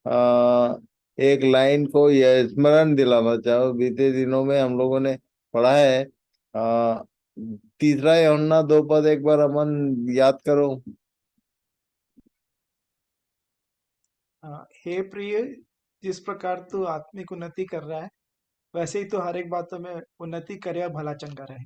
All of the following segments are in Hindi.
आ, एक लाइन को यह स्मरण दिलाना चाहो। बीते दिनों में हम लोगों ने पढ़ा है। आ, तीसरा यूहन्ना 2 पद एक बार अमन याद करो। हे प्रिय, जिस प्रकार तू आत्मिक उन्नति कर रहा है, वैसे ही तो हर एक बातों में उन्नति करे और भला चंगा रहे।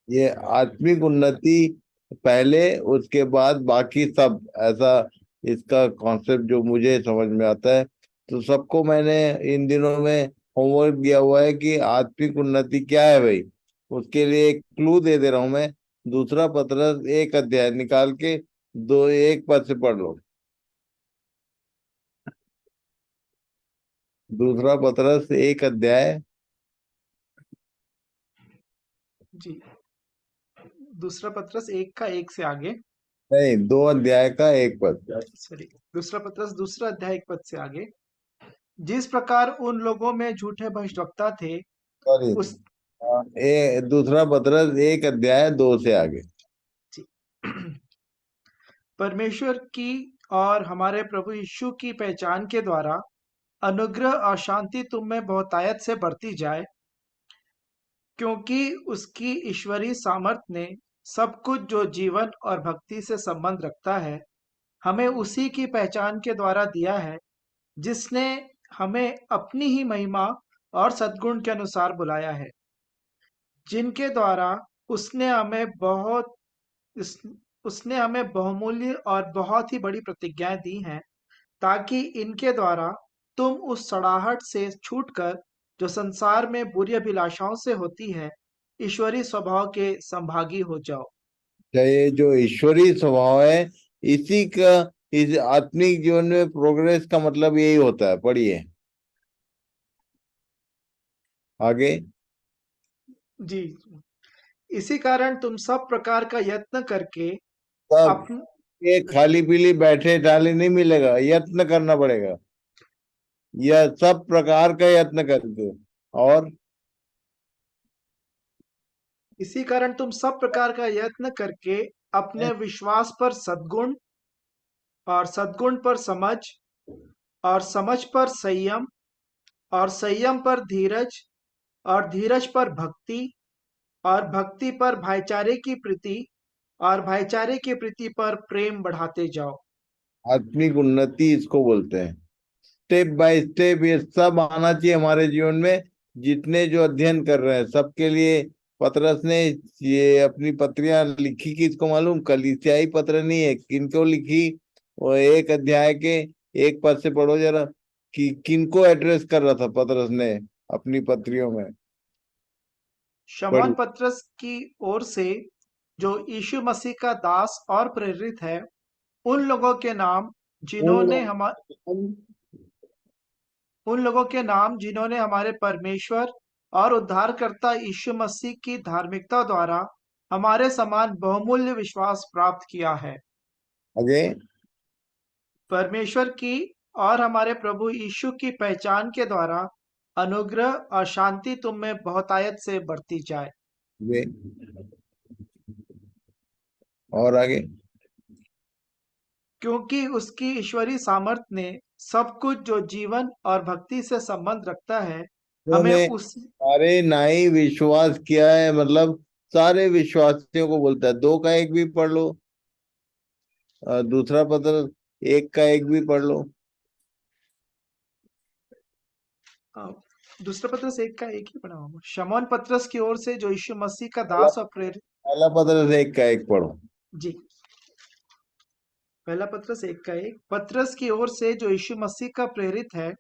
ये आत्मिक उन्नति पहले, उसके बाद बाकी सब, ऐसा इसका कॉन्सेप्ट जो मुझे समझ में आता है। तो सबको मैंने इन दिनों में होमवर्क दिया हुआ है कि आत्मिक उन्नति क्या है भाई। उसके लिए एक क्लू दे दे रहा हूं मैं। दूसरा पत्रस 1 अध्याय निकाल के 1 पद से पढ़ लो। दूसरा पत्रस 1 अध्याय। जी। दूसरा पत्रस 1 का 1 से आगे। नहीं, 2 अध्याय का 1 पद। सॉरी। दूसरा पत्रस दूसरा अध्याय 1 पद से आगे। जिस प्रकार उन लोगों में झूठे भविष्यवक्ता थे, सॉरी, उस दूसरा पत्रस 1 अध्याय 2 से आगे। जी। परमेश्वर की और हमारे प्रभु यीशु की पहचान के द्वारा अनुग्रह और शांति तुम में बहुतायत से बढ़ती जाए, क्योंकि उसकी ईश्वरीय सामर्थ ने सब कुछ जो जीवन और भक्ति से संबंध रखता है, हमें उसी की पहचान के द्वारा दिया है, जिसने हमें अपनी ही महिमा और सद्गुण के अनुसार बुलाया है, जिनके द्वारा उसने हमें बहुत इस, उसने हमें बहुमूल्य और बहुत ही बड़ी प्रतिज्ञाएं दी हैं, ताकि इनके द्वारा तुम उस सड़ाहट से छूटकर जो संसार में बुरी अभिलाषाओं से होती है, ईश्वरीय स्वभाव के संभागी हो जाओ। ये जो ईश्वरीय स्वभाव है, इसी का इस आत्मिक जीवन में प्रोग्रेस का मतलब यही होता है। पढ़िए आगे। जी। इसी कारण तुम सब प्रकार का यत्न करके सब, अपन ये खाली पीली बैठे टाली नहीं मिलेगा, यत्न करना पड़ेगा। यह सब प्रकार का यत्न करके। और इसी कारण तुम सब प्रकार का यत्न करके अपने विश्वास पर सद्गुण, और सद्गुण पर समझ, और समझ पर संयम, और संयम पर धीरज, और धीरज पर भक्ति, और भक्ति पर भाईचारे की प्रीति, और भाईचारे की प्रीति पर प्रेम बढ़ाते जाओ। आत्मिक उन्नति इसको बोलते हैं। स्टेप बाय स्टेप ये सब आना चाहिए हमारे जीवन में। जितने जो अध्ययन कर रहे हैं सबके लिए पतरस ने ये अपनी पत्रियां लिखी, किसको मालूम? कलीसियाई पत्र नहीं है, किनको लिखी? वो 1 अध्याय के 1 पद से पढ़ो जरा, कि किनको एड्रेस कर रहा था पतरस ने अपनी पत्रियों में। शमौन पढ़िए। पत्रस की ओर से, जो यीशु मसीह का दास और प्रेरित है, उन लोगों के नाम उन जिन्होंने हम लोग उन लोगों के नाम जिन्होंने हमारे परमेश्वर और उद्धारकर्ता यीशु मसीह की धार्मिकता द्वारा हमारे समान बहुमूल्य विश्वास प्राप्त किया है। आगे। परमेश्वर की और हमारे प्रभु यीशु की पहचान के द्वारा अनुग्रह और शांति तुम में बहुतायत से बढ़ती जाए, आगे और आगे। क्योंकि उसकी ईश्वरीय सामर्थ्य ने सब कुछ जो जीवन और भक्ति से संबंध रखता है, हमें उन्होंने उस सारे नाई विश्वास किया है, मतलब सारे विश्वासियों को बोलता है। 2 का 1 भी पढ़ लो। दूसरा पत्र 1 का 1 भी पढ़ लो। अ, दूसरा पत्रस 1 का 1 ही पढ़ा हूँ। शमौन पत्रस की ओर से, जो यीशु मसीह का पहला दास और प्रेरित। पहला पत्र 1 का 1 पढ़ो। जी। पहला पत्रस 1 का 1। पत्रस की ओर से, जो यीशु मसीह का प्रेरित है,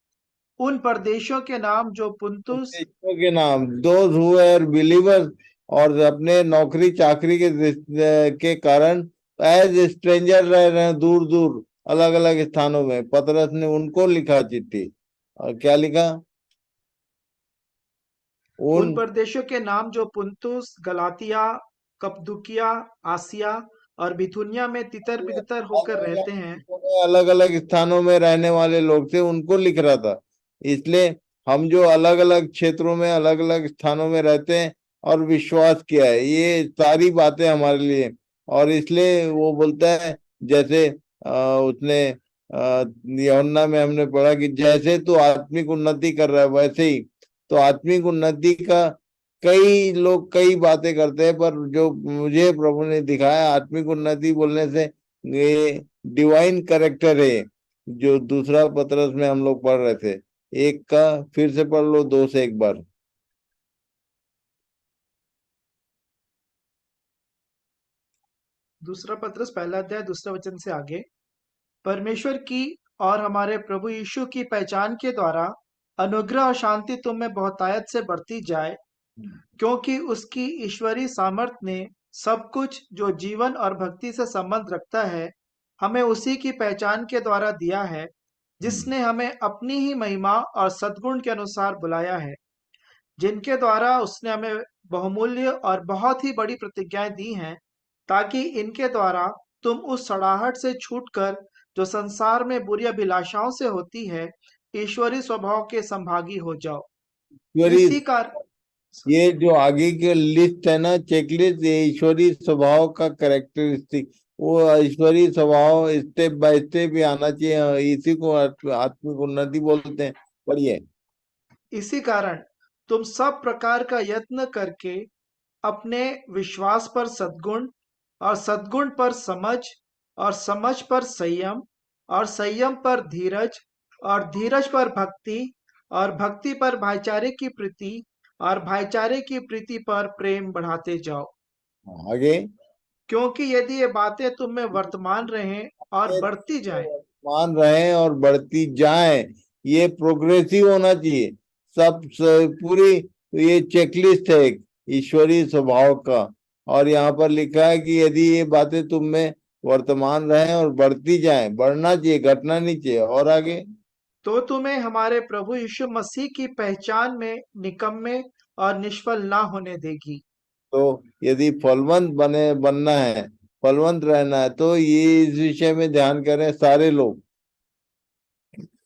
उन परदेशियों के नाम जो पुंतुस। उपदेशकों के नाम, दोज हु आर बिलीवर्स, और अपने नौकरी चाकरी के कारण एज स्ट्रेंजर रह रहे हैं दूर दूर अलग अलग स्थानों में, पतरस ने उनको लिखा चिट्ठी। और क्या लिखा? उन उन परदेशियों के नाम जो पुंतुस, गलातिया, कप्पदूकिया, आसिया और बिथुनिया में तितर बितर होकर रहते हैं। अलग अलग स्थानों में रहने वाले लोग थे, उनको लिख रहा था। इसलिए हम जो अलग अलग क्षेत्रों में अलग अलग स्थानों में रहते हैं और विश्वास किया है, ये सारी बातें हमारे लिए। और इसलिए वो बोलता है, जैसे उसने यूहन्ना में हमने पढ़ा कि जैसे तू आत्मिक उन्नति कर रहा है वैसे ही, तो आत्मिक उन्नति का कई लोग कई बातें करते हैं, पर जो मुझे प्रभु ने दिखाया आत्मिक उन्नति बोलने से ये डिवाइन करेक्टर है। जो दूसरा पतरस में हम लोग पढ़ रहे थे, एक का फिर से पढ़ लो, दो से एक बार। दूसरा पत्रस पहला अध्याय दूसरा वचन से आगे। परमेश्वर की और हमारे प्रभु यीशु की पहचान के द्वारा अनुग्रह और शांति तुम में बहुतायत से बढ़ती जाए, क्योंकि उसकी ईश्वरीय सामर्थ ने सब कुछ जो जीवन और भक्ति से संबंध रखता है हमें उसी की पहचान के द्वारा दिया है, जिसने हमें अपनी ही महिमा और सद्गुण के अनुसार बुलाया है, जिनके द्वारा उसने हमें बहुमूल्य और बहुत ही बड़ी प्रतिज्ञाएं दी हैं, ताकि इनके द्वारा तुम उस सड़ाहट से छूटकर जो संसार में बुरी अभिलाषाओं से होती है, ईश्वरी स्वभाव के संभागी हो जाओ। ईश्वरीय, इसी कार ये जो आगे की लिस्ट है ना, चेकलिस्ट, ये ईश्वरीय स्वभाव का करेक्टरिस्टिक, वो ईश्वरीय स्वभाव स्टेप बाय स्टेप ही आना चाहिए, इसी को आत्मिक उन्नति बोलते हैं। पढ़िए। इसी कारण तुम सब प्रकार का यत्न करके अपने विश्वास पर सद्गुण, और सद्गुण पर समझ, और समझ पर संयम, और संयम पर धीरज, और धीरज पर भक्ति, और भक्ति पर भाईचारे की प्रीति, और भाईचारे की प्रीति पर प्रेम बढ़ाते जाओ। आगे। क्योंकि यदि ये बातें तुम में वर्तमान रहें और बढ़ती जाएं, मान रहे और बढ़ती जाए, ये प्रोग्रेसिव होना चाहिए। पूरी ये चेकलिस्ट है एक ईश्वरीय स्वभाव का। और यहाँ पर लिखा है कि यदि ये बातें तुम में वर्तमान रहे और बढ़ती जाए, बढ़ना चाहिए, घटना नहीं चाहिए। और आगे। तो तुम्हें हमारे प्रभु यीशु मसीह की पहचान में निकम्मे और निष्फल ना होने देगी। तो यदि फलवंत बनना है, फलवंत रहना है, तो ये इस विषय में ध्यान करें सारे लोग,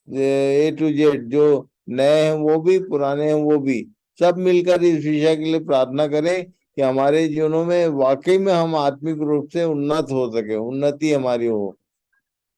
ए टू जेड, जो नए हैं वो भी, पुराने हैं वो भी, सब मिलकर इस विषय के लिए प्रार्थना करें कि हमारे जीवनों में वाकई में हम आत्मिक रूप से उन्नत हो सके, उन्नति हमारी हो।